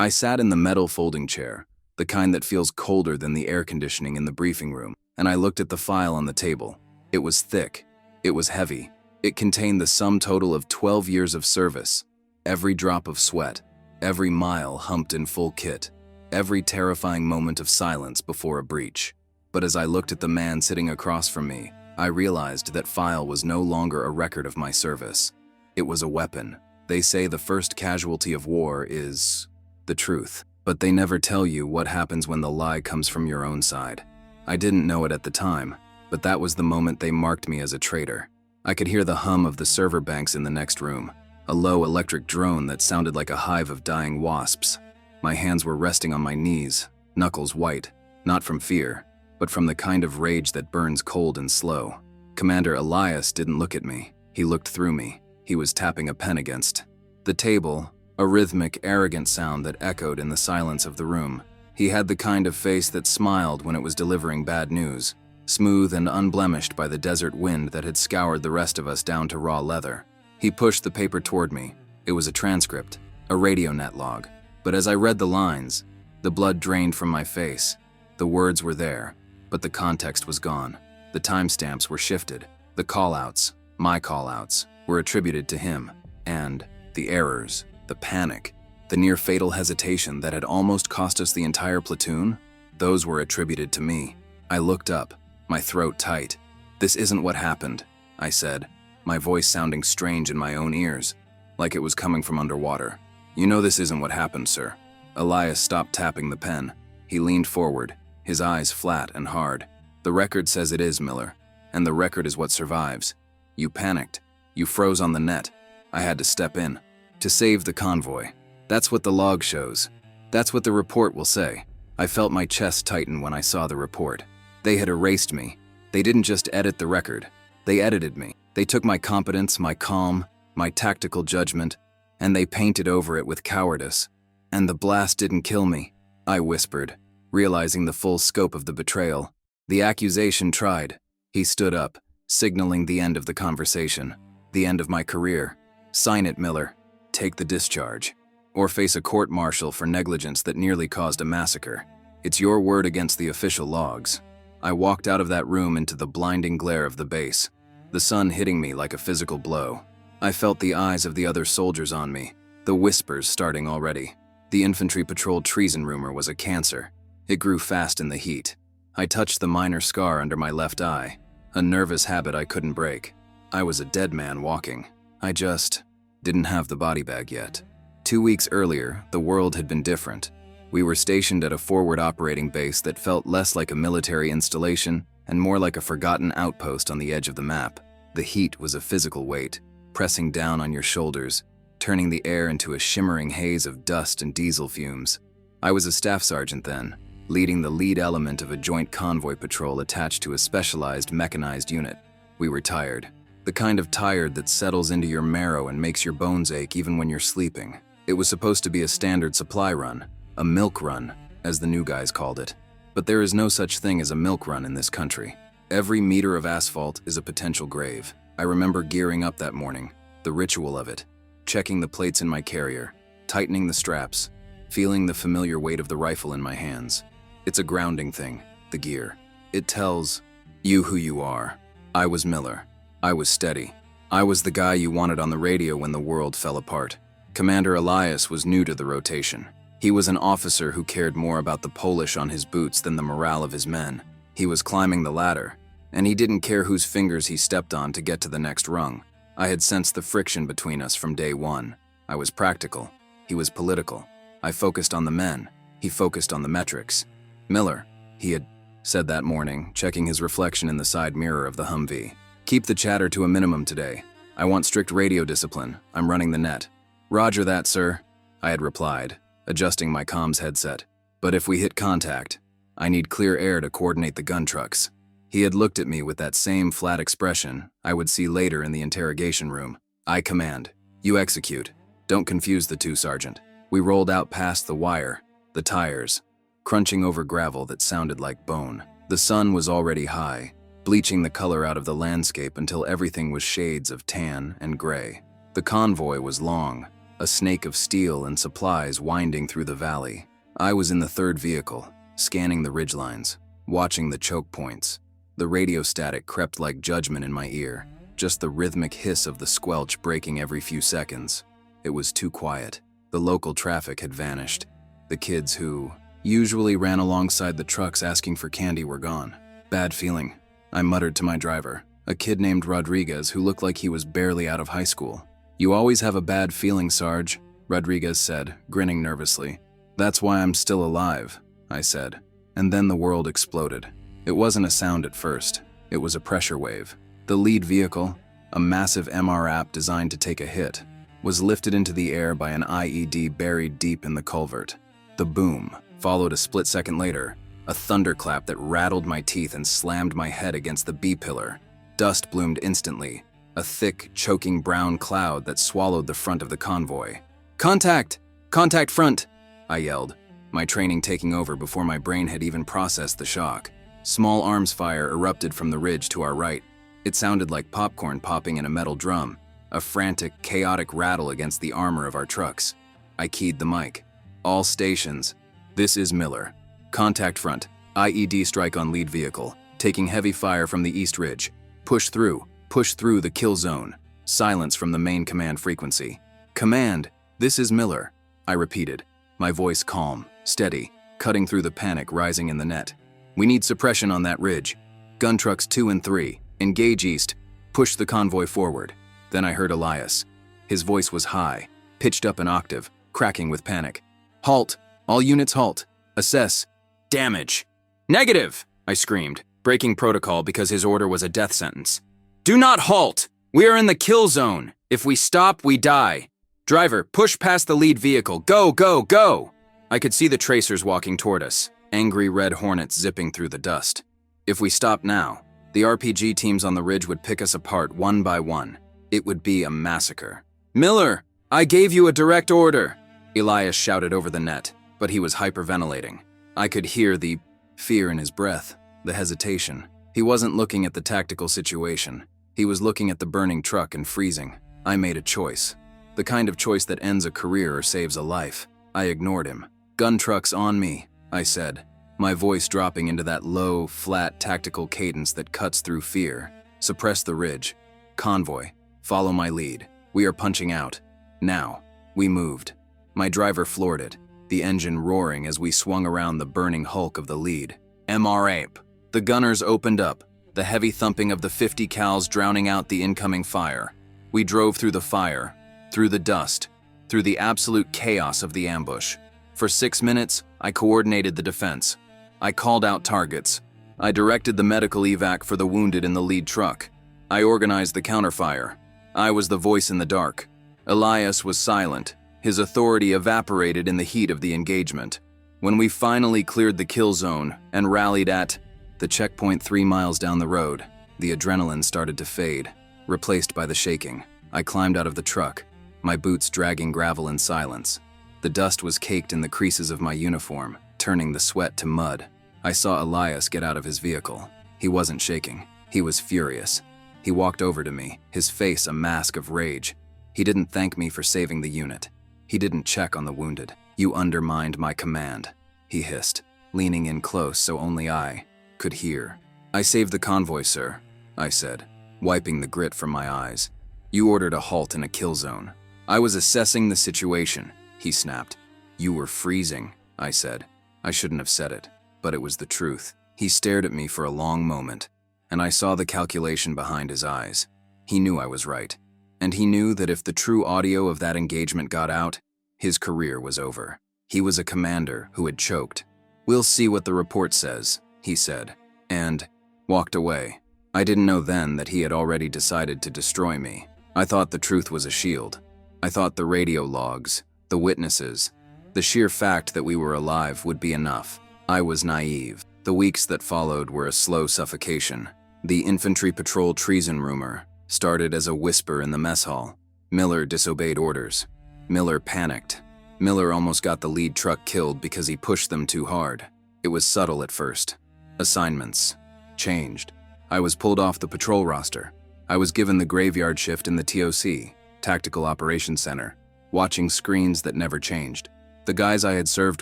I sat in the metal folding chair, the kind that feels colder than the air conditioning in the briefing room, and I looked at the file on the table. It was thick. It was heavy. It contained the sum total of 12 years of service, every drop of sweat, every mile humped in full kit, every terrifying moment of silence before a breach. But as I looked at the man sitting across from me, I realized that file was no longer a record of my service. It was a weapon. They say the first casualty of war is the truth, but they never tell you what happens when the lie comes from your own side. I didn't know it at the time, but that was the moment they marked me as a traitor. I could hear the hum of the server banks in the next room, a low electric drone that sounded like a hive of dying wasps. My hands were resting on my knees, knuckles white, not from fear, but from the kind of rage that burns cold and slow. Commander Elias didn't look at me. He looked through me. He was tapping a pen against the table, a rhythmic, arrogant sound that echoed in the silence of the room. He had the kind of face that smiled when it was delivering bad news, smooth and unblemished by the desert wind that had scoured the rest of us down to raw leather. He pushed the paper toward me. It was a transcript, a radio net log. But as I read the lines, the blood drained from my face. The words were there, but the context was gone. The timestamps were shifted. The callouts, my callouts, were attributed to him. And the errors, the panic, the near-fatal hesitation that had almost cost us the entire platoon, those were attributed to me. I looked up, my throat tight. "This isn't what happened," I said, my voice sounding strange in my own ears, like it was coming from underwater. "You know this isn't what happened, sir." Elias stopped tapping the pen. He leaned forward, his eyes flat and hard. "The record says it is, Miller, and the record is what survives. You panicked. You froze on the net. I had to step in. To save the convoy. That's what the log shows. That's what the report will say." I felt my chest tighten when I saw the report. They had erased me. They didn't just edit the record. They edited me. They took my competence, my calm, my tactical judgment, and they painted over it with cowardice. "And the blast didn't kill me," I whispered, realizing the full scope of the betrayal. "The accusation tried." He stood up, signaling the end of the conversation, the end of my career. "Sign it, Miller. Take the discharge. Or face a court-martial for negligence that nearly caused a massacre. It's your word against the official logs." I walked out of that room into the blinding glare of the base, the sun hitting me like a physical blow. I felt the eyes of the other soldiers on me, the whispers starting already. The infantry patrol treason rumor was a cancer. It grew fast in the heat. I touched the minor scar under my left eye, a nervous habit I couldn't break. I was a dead man walking. I just didn't have the body bag yet. 2 weeks earlier, the world had been different. We were stationed at a forward operating base that felt less like a military installation and more like a forgotten outpost on the edge of the map. The heat was a physical weight, pressing down on your shoulders, turning the air into a shimmering haze of dust and diesel fumes. I was a staff sergeant then, leading the lead element of a joint convoy patrol attached to a specialized mechanized unit. We were tired. The kind of tired that settles into your marrow and makes your bones ache even when you're sleeping. It was supposed to be a standard supply run, a milk run, as the new guys called it. But there is no such thing as a milk run in this country. Every meter of asphalt is a potential grave. I remember gearing up that morning, the ritual of it, checking the plates in my carrier, tightening the straps, feeling the familiar weight of the rifle in my hands. It's a grounding thing, the gear. It tells you who you are. I was Miller. I was steady. I was the guy you wanted on the radio when the world fell apart. Commander Elias was new to the rotation. He was an officer who cared more about the polish on his boots than the morale of his men. He was climbing the ladder, and he didn't care whose fingers he stepped on to get to the next rung. I had sensed the friction between us from day one. I was practical. He was political. I focused on the men. He focused on the metrics. "Miller," he had said that morning, checking his reflection in the side mirror of the Humvee. "Keep the chatter to a minimum today. I want strict radio discipline. I'm running the net." "Roger that, sir," I had replied, adjusting my comms headset. "But if we hit contact, I need clear air to coordinate the gun trucks." He had looked at me with that same flat expression I would see later in the interrogation room. "I command. You execute. Don't confuse the two, Sergeant." We rolled out past the wire, the tires, crunching over gravel that sounded like bone. The sun was already high, bleaching the color out of the landscape until everything was shades of tan and gray. The convoy was long, a snake of steel and supplies winding through the valley. I was in the third vehicle, scanning the ridgelines, watching the choke points. The radio static crept like judgment in my ear, just the rhythmic hiss of the squelch breaking every few seconds. It was too quiet. The local traffic had vanished. The kids who usually ran alongside the trucks asking for candy were gone. Bad feeling, I muttered to my driver, a kid named Rodriguez who looked like he was barely out of high school. "You always have a bad feeling, Sarge," Rodriguez said, grinning nervously. "That's why I'm still alive," I said. And then the world exploded. It wasn't a sound at first. It was a pressure wave. The lead vehicle, a massive MR app designed to take a hit, was lifted into the air by an IED buried deep in the culvert. The boom followed a split second later, a thunderclap that rattled my teeth and slammed my head against the B-pillar. Dust bloomed instantly, a thick, choking brown cloud that swallowed the front of the convoy. "Contact! Contact front!" I yelled, my training taking over before my brain had even processed the shock. Small arms fire erupted from the ridge to our right. It sounded like popcorn popping in a metal drum, a frantic, chaotic rattle against the armor of our trucks. I keyed the mic. "All stations. This is Miller. Contact front. IED strike on lead vehicle. Taking heavy fire from the east ridge. Push through the kill zone. Silence from the main command frequency. Command, this is Miller," I repeated, my voice calm, steady, cutting through the panic rising in the net. "We need suppression on that ridge. Gun trucks 2 and 3. Engage east. Push the convoy forward." Then I heard Elias. His voice was high, pitched up an octave, cracking with panic. "Halt! All units halt! Assess! Damage!" "Negative!" I screamed, breaking protocol because his order was a death sentence. "Do not halt! We are in the kill zone! If we stop, we die! Driver, push past the lead vehicle! Go, go, go!" I could see the tracers walking toward us, angry red hornets zipping through the dust. If we stopped now, the RPG teams on the ridge would pick us apart one by one. It would be a massacre. "Miller, I gave you a direct order," Elias shouted over the net, but he was hyperventilating. I could hear the fear in his breath, the hesitation. He wasn't looking at the tactical situation. He was looking at the burning truck and freezing. I made a choice. The kind of choice that ends a career or saves a life. I ignored him. "Gun trucks on me," I said, my voice dropping into that low, flat, tactical cadence that cuts through fear. "Suppress the ridge. Convoy, follow my lead. We are punching out. Now." We moved. My driver floored it, the engine roaring as we swung around the burning hulk of the lead. MR ape. The gunners opened up, the heavy thumping of the 50 cals drowning out the incoming fire. We drove through the fire, through the dust, through the absolute chaos of the ambush. For 6 minutes, I coordinated the defense. I called out targets. I directed the medical evac for the wounded in the lead truck. I organized the counterfire. I was the voice in the dark. Elias was silent. His authority evaporated in the heat of the engagement. When we finally cleared the kill zone and rallied at the checkpoint 3 miles down the road, the adrenaline started to fade, replaced by the shaking. I climbed out of the truck, my boots dragging gravel in silence. The dust was caked in the creases of my uniform, turning the sweat to mud. I saw Elias get out of his vehicle. He wasn't shaking. He was furious. He walked over to me, his face a mask of rage. He didn't thank me for saving the unit. He didn't check on the wounded. "You undermined my command," he hissed, leaning in close so only I could hear. "I saved the convoy, sir," I said, wiping the grit from my eyes. "You ordered a halt in a kill zone." "I was assessing the situation," he snapped. "You were freezing," I said. I shouldn't have said it, but it was the truth. He stared at me for a long moment, and I saw the calculation behind his eyes. He knew I was right, and he knew that if the true audio of that engagement got out, his career was over. He was a commander who had choked. "We'll see what the report says," he said, and walked away. I didn't know then that he had already decided to destroy me. I thought the truth was a shield. I thought the radio logs, the witnesses, the sheer fact that we were alive would be enough. I was naive. The weeks that followed were a slow suffocation. The infantry patrol treason rumor started as a whisper in the mess hall. Miller disobeyed orders. Miller panicked. Miller almost got the lead truck killed because he pushed them too hard. It was subtle at first. Assignments changed. I was pulled off the patrol roster. I was given the graveyard shift in the TOC, Tactical Operations Center. watching screens that never changed. The guys I had served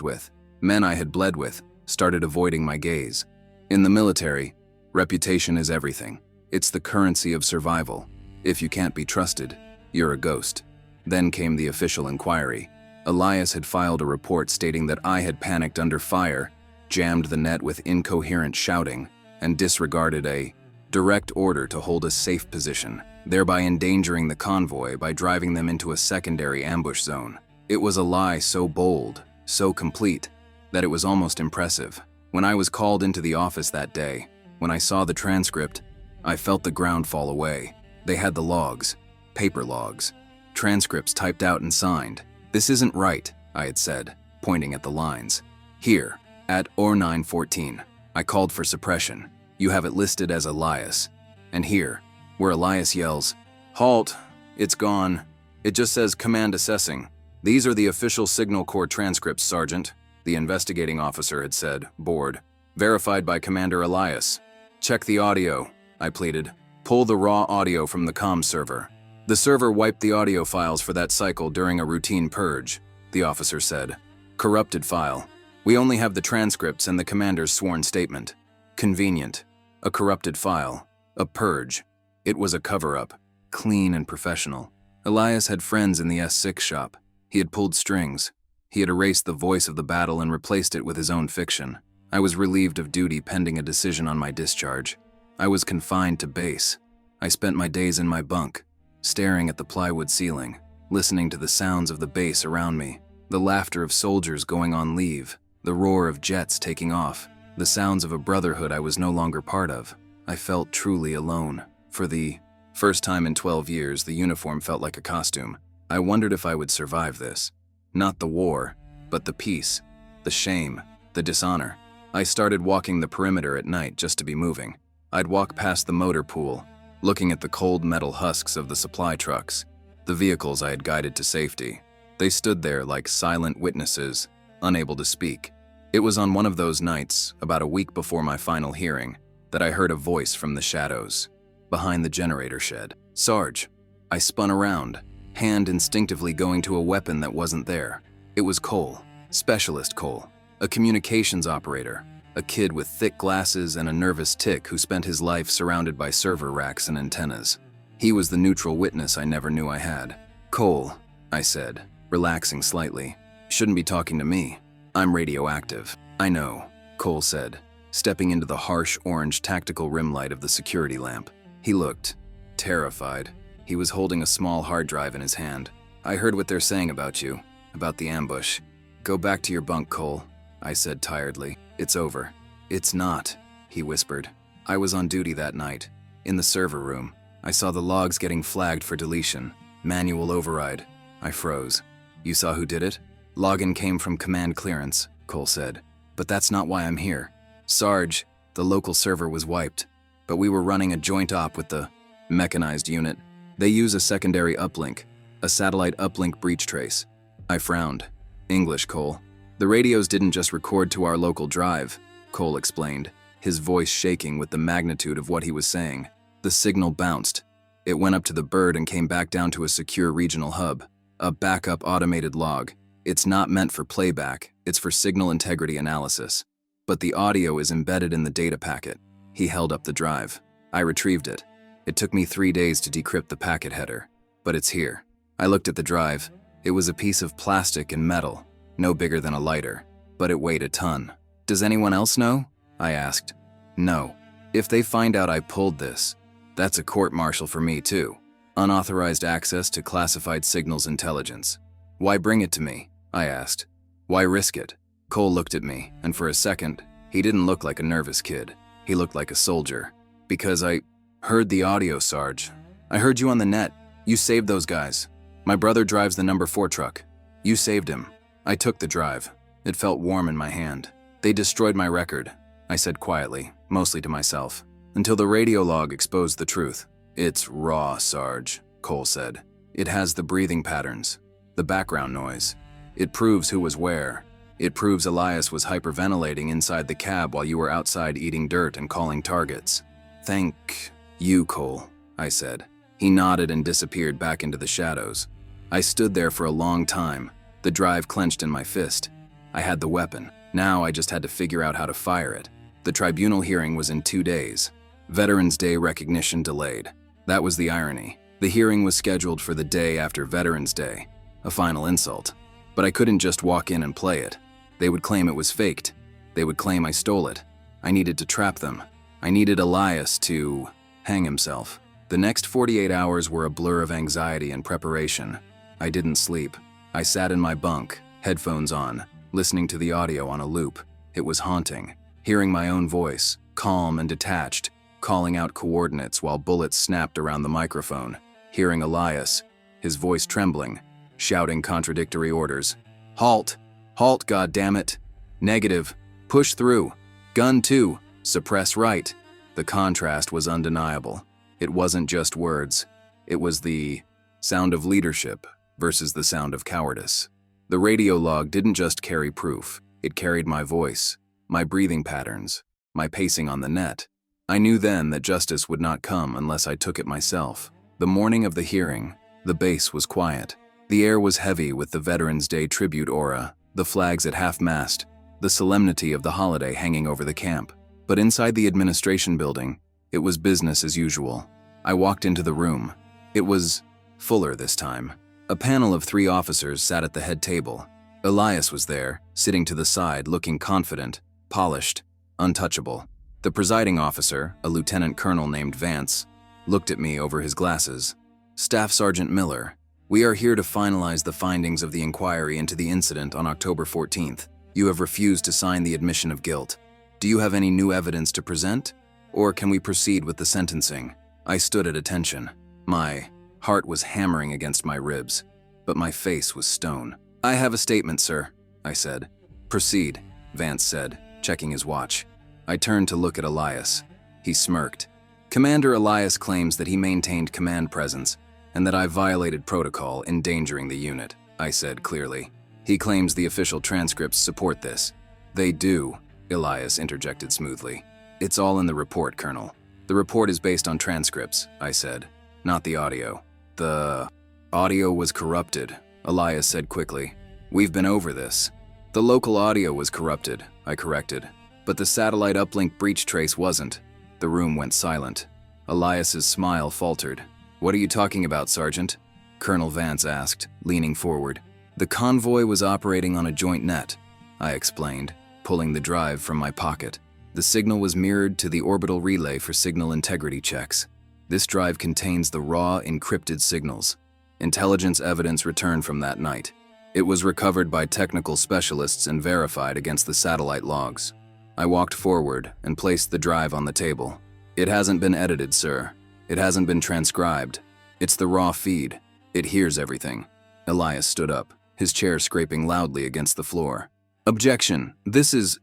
with, men I had bled with, started avoiding my gaze. In the military, reputation is everything. It's the currency of survival. If you can't be trusted, you're a ghost. Then came the official inquiry. Elias had filed a report stating that I had panicked under fire, jammed the net with incoherent shouting, and disregarded a direct order to hold a safe position, thereby endangering the convoy by driving them into a secondary ambush zone. It was a lie so bold, so complete, that it was almost impressive. When I was called into the office that day, when I saw the transcript, I felt the ground fall away. They had the logs, paper logs, transcripts typed out and signed. "This isn't right," I had said, pointing at the lines. "Here, at or 914, I called for suppression. You have it listed as Elias. And here, where Elias yells, 'Halt, it's gone. It just says command assessing. These are the official Signal Corps transcripts, Sergeant,' the investigating officer had said, bored. 'Verified by Commander Elias. Check the audio,' I pleaded. 'Pull the raw audio from the comm server.' The server wiped the audio files for that cycle during a routine purge," the officer said. "Corrupted file. We only have the transcripts and the commander's sworn statement. Convenient. A corrupted file. A purge. It was a cover-up. Clean and professional. Elias had friends in the S6 shop. He had pulled strings. He had erased the voice of the battle and replaced it with his own fiction. I was relieved of duty pending a decision on my discharge. I was confined to base. I spent my days in my bunk, staring at the plywood ceiling, listening to the sounds of the base around me, the laughter of soldiers going on leave, the roar of jets taking off, the sounds of a brotherhood I was no longer part of. I felt truly alone. For the first time in 12 years, the uniform felt like a costume. I wondered if I would survive this. Not the war, but the peace, the shame, the dishonor. I started walking the perimeter at night just to be moving. I'd walk past the motor pool, looking at the cold metal husks of the supply trucks, the vehicles I had guided to safety. They stood there like silent witnesses, unable to speak. It was on one of those nights, about a week before my final hearing, that I heard a voice from the shadows, behind the generator shed. "Sarge." I spun around, hand instinctively going to a weapon that wasn't there. It was Cole, Specialist Cole, a communications operator, a kid with thick glasses and a nervous tic who spent his life surrounded by server racks and antennas. He was the neutral witness I never knew I had. "Cole," I said, relaxing slightly. "Shouldn't be talking to me. I'm radioactive." "I know," Cole said, stepping into the harsh orange tactical rim light of the security lamp. He looked terrified. He was holding a small hard drive in his hand. "I heard what they're saying about you, about the ambush. Go back to your bunk, Cole," I said tiredly. "It's over." "It's not," he whispered. "I was on duty that night, in the server room. I saw the logs getting flagged for deletion. Manual override." I froze. "You saw who did it?" "Login came from command clearance," Cole said. "But that's not why I'm here. Sarge, the local server was wiped, but we were running a joint op with the mechanized unit. They use a secondary uplink, a satellite uplink breach trace." I frowned. "English, Cole. The radios didn't just record to our local drive," Cole explained, his voice shaking with the magnitude of what he was saying. "The signal bounced. It went up to the bird and came back down to a secure regional hub, a backup automated log. It's not meant for playback, it's for signal integrity analysis. But the audio is embedded in the data packet." He held up the drive. I retrieved it. It took me 3 days to decrypt the packet header, but it's here. I looked at the drive. It was a piece of plastic and metal, no bigger than a lighter, but it weighed a ton. "Does anyone else know?" I asked. "No. If they find out I pulled this, that's a court-martial for me too. Unauthorized access to classified signals intelligence." "Why bring it to me?" I asked. "Why risk it?" Cole looked at me, and for a second, he didn't look like a nervous kid. He looked like a soldier. "Because I heard the audio, Sarge. I heard you on the net. You saved those guys. My brother drives the number 4 truck. You saved him." I took the drive. It felt warm in my hand. "They destroyed my record," I said quietly, mostly to myself, "until the radio log exposed the truth." "It's raw, Sarge," Cole said. "It has the breathing patterns, the background noise. It proves who was where. It proves Elias was hyperventilating inside the cab while you were outside eating dirt and calling targets." "Thank you, Cole," I said. He nodded and disappeared back into the shadows. I stood there for a long time, the drive clenched in my fist. I had the weapon. Now I just had to figure out how to fire it. The tribunal hearing was in 2 days. Veterans Day recognition delayed. That was the irony. The hearing was scheduled for the day after Veterans Day. A final insult. But I couldn't just walk in and play it. They would claim it was faked. They would claim I stole it. I needed to trap them. I needed Elias to hang himself. The next 48 hours were a blur of anxiety and preparation. I didn't sleep. I sat in my bunk, headphones on, listening to the audio on a loop. It was haunting. Hearing my own voice, calm and detached, calling out coordinates while bullets snapped around the microphone. Hearing Elias, his voice trembling, shouting contradictory orders. Halt! Halt, goddammit! Negative! Push through! Gun 2! Suppress right! The contrast was undeniable. It wasn't just words. It was the sound of leadership versus the sound of cowardice. The radio log didn't just carry proof. It carried my voice, my breathing patterns, my pacing on the net. I knew then that justice would not come unless I took it myself. The morning of the hearing, the base was quiet. The air was heavy with the Veterans Day tribute aura, the flags at half-mast, the solemnity of the holiday hanging over the camp. But inside the administration building, it was business as usual. I walked into the room. It was fuller this time. A panel of 3 officers sat at the head table. Elias was there, sitting to the side, looking confident, polished, untouchable. The presiding officer, a lieutenant colonel named Vance, looked at me over his glasses. Staff Sergeant Miller, we are here to finalize the findings of the inquiry into the incident on October 14th. You have refused to sign the admission of guilt. Do you have any new evidence to present? Or can we proceed with the sentencing? I stood at attention. My heart was hammering against my ribs, but my face was stone. I have a statement, sir, I said. Proceed, Vance said, checking his watch. I turned to look at Elias. He smirked. Commander Elias claims that he maintained command presence and that I violated protocol, endangering the unit, I said clearly. He claims the official transcripts support this. They do, Elias interjected smoothly. It's all in the report, Colonel. The report is based on transcripts, I said, not the audio. The audio was corrupted, Elias said quickly. We've been over this. The local audio was corrupted, I corrected. But the satellite uplink breach trace wasn't. The room went silent. Elias's smile faltered. What are you talking about, Sergeant? Colonel Vance asked, leaning forward. The convoy was operating on a joint net, I explained, pulling the drive from my pocket. The signal was mirrored to the orbital relay for signal integrity checks. This drive contains the raw, encrypted signals. Intelligence evidence returned from that night. It was recovered by technical specialists and verified against the satellite logs. I walked forward and placed the drive on the table. It hasn't been edited, sir. It hasn't been transcribed. It's the raw feed. It hears everything. Elias stood up, his chair scraping loudly against the floor. Objection. This is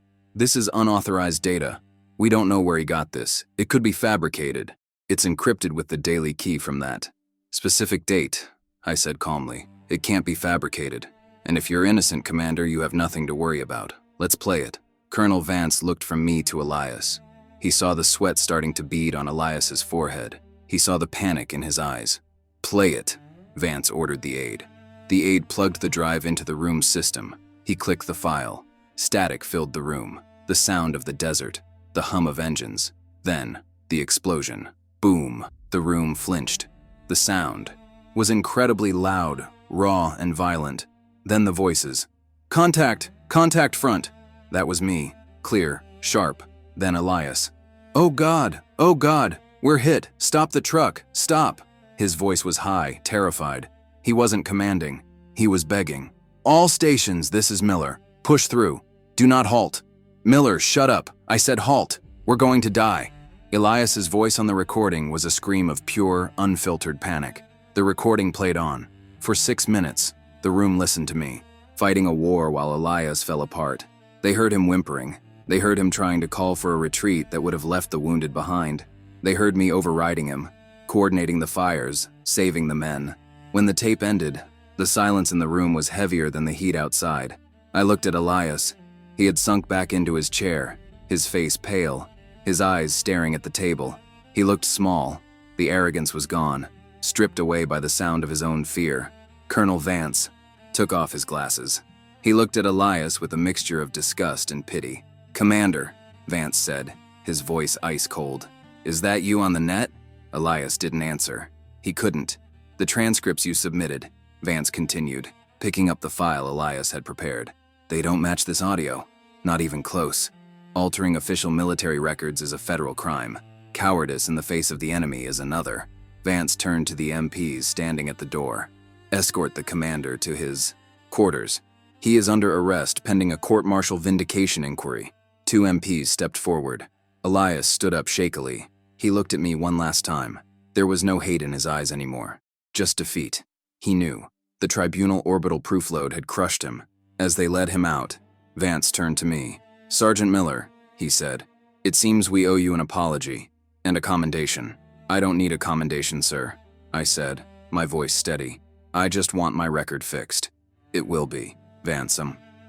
unauthorized data. We don't know where he got this. It could be fabricated. It's encrypted with the daily key from that specific date, I said calmly. It can't be fabricated. And if you're innocent, Commander, you have nothing to worry about. Let's play it. Colonel Vance looked from me to Elias. He saw the sweat starting to bead on Elias's forehead. He saw the panic in his eyes. Play it, Vance ordered the aide. The aide plugged the drive into the room's system. He clicked the file. Static filled the room. The sound of the desert. The hum of engines. Then, the explosion. Boom. The room flinched. The sound was incredibly loud, raw, and violent. Then the voices. Contact! Contact front! That was me. Clear, sharp. Then Elias. Oh God! Oh God! We're hit! Stop the truck! Stop! His voice was high, terrified. He wasn't commanding. He was begging. All stations, this is Miller. Push through. Do not halt. Miller, shut up. I said halt. We're going to die. Elias's voice on the recording was a scream of pure, unfiltered panic. The recording played on. For 6 minutes, the room listened to me, fighting a war while Elias fell apart. They heard him whimpering. They heard him trying to call for a retreat that would have left the wounded behind. They heard me overriding him, coordinating the fires, saving the men. When the tape ended, the silence in the room was heavier than the heat outside. I looked at Elias. He had sunk back into his chair, his face pale, his eyes staring at the table. He looked small. The arrogance was gone, stripped away by the sound of his own fear. Colonel Vance took off his glasses. He looked at Elias with a mixture of disgust and pity. "Commander," Vance said, his voice ice cold. "Is that you on the net?" Elias didn't answer. He couldn't. "The transcripts you submitted," Vance continued, picking up the file Elias had prepared. "They don't match this audio. Not even close. Altering official military records is a federal crime. Cowardice in the face of the enemy is another." Vance turned to the MPs standing at the door. "Escort the commander to his quarters. He is under arrest pending a court-martial vindication inquiry." 2 MPs stepped forward. Elias stood up shakily. He looked at me one last time. There was no hate in his eyes anymore. Just defeat. He knew. The tribunal orbital proof load had crushed him. As they led him out, Vance turned to me. "Sergeant Miller," he said, "it seems we owe you an apology and a commendation." "I don't need a commendation, sir," I said, my voice steady. "I just want my record fixed." "It will be," Vance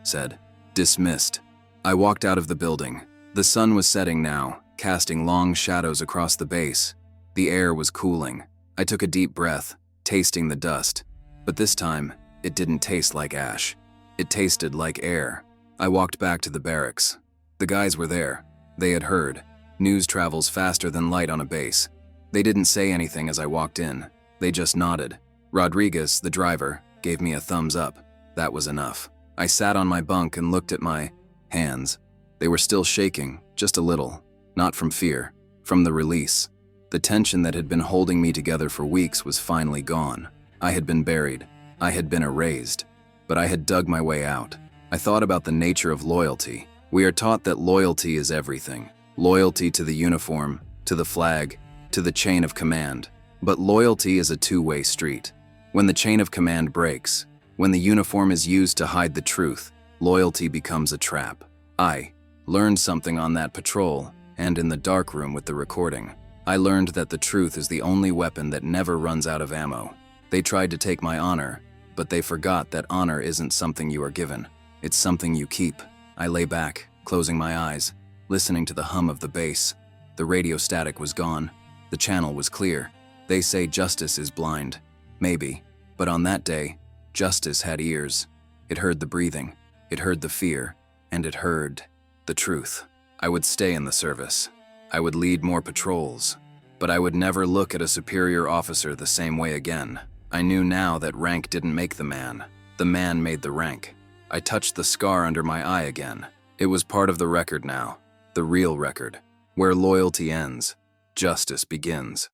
said. "Dismissed." I walked out of the building. The sun was setting now, casting long shadows across the base. The air was cooling. I took a deep breath, tasting the dust. But this time, it didn't taste like ash. It tasted like air. I walked back to the barracks. The guys were there. They had heard. News travels faster than light on a base. They didn't say anything as I walked in. They just nodded. Rodriguez, the driver, gave me a thumbs up. That was enough. I sat on my bunk and looked at my hands. They were still shaking, just a little. Not from fear, from the release. The tension that had been holding me together for weeks was finally gone. I had been buried. I had been erased. But I had dug my way out. I thought about the nature of loyalty. We are taught that loyalty is everything. Loyalty to the uniform, to the flag, to the chain of command. But loyalty is a two-way street. When the chain of command breaks, when the uniform is used to hide the truth, loyalty becomes a trap. I learned something on that patrol and in the dark room with the recording. I learned that the truth is the only weapon that never runs out of ammo. They tried to take my honor, but they forgot that honor isn't something you are given. It's something you keep. I lay back, closing my eyes, listening to the hum of the bass. The radio static was gone. The channel was clear. They say justice is blind. Maybe. But on that day, justice had ears. It heard the breathing. It heard the fear. And it heard the truth. I would stay in the service. I would lead more patrols. But I would never look at a superior officer the same way again. I knew now that rank didn't make the man. The man made the rank. I touched the scar under my eye again. It was part of the record now. The real record. Where loyalty ends, justice begins.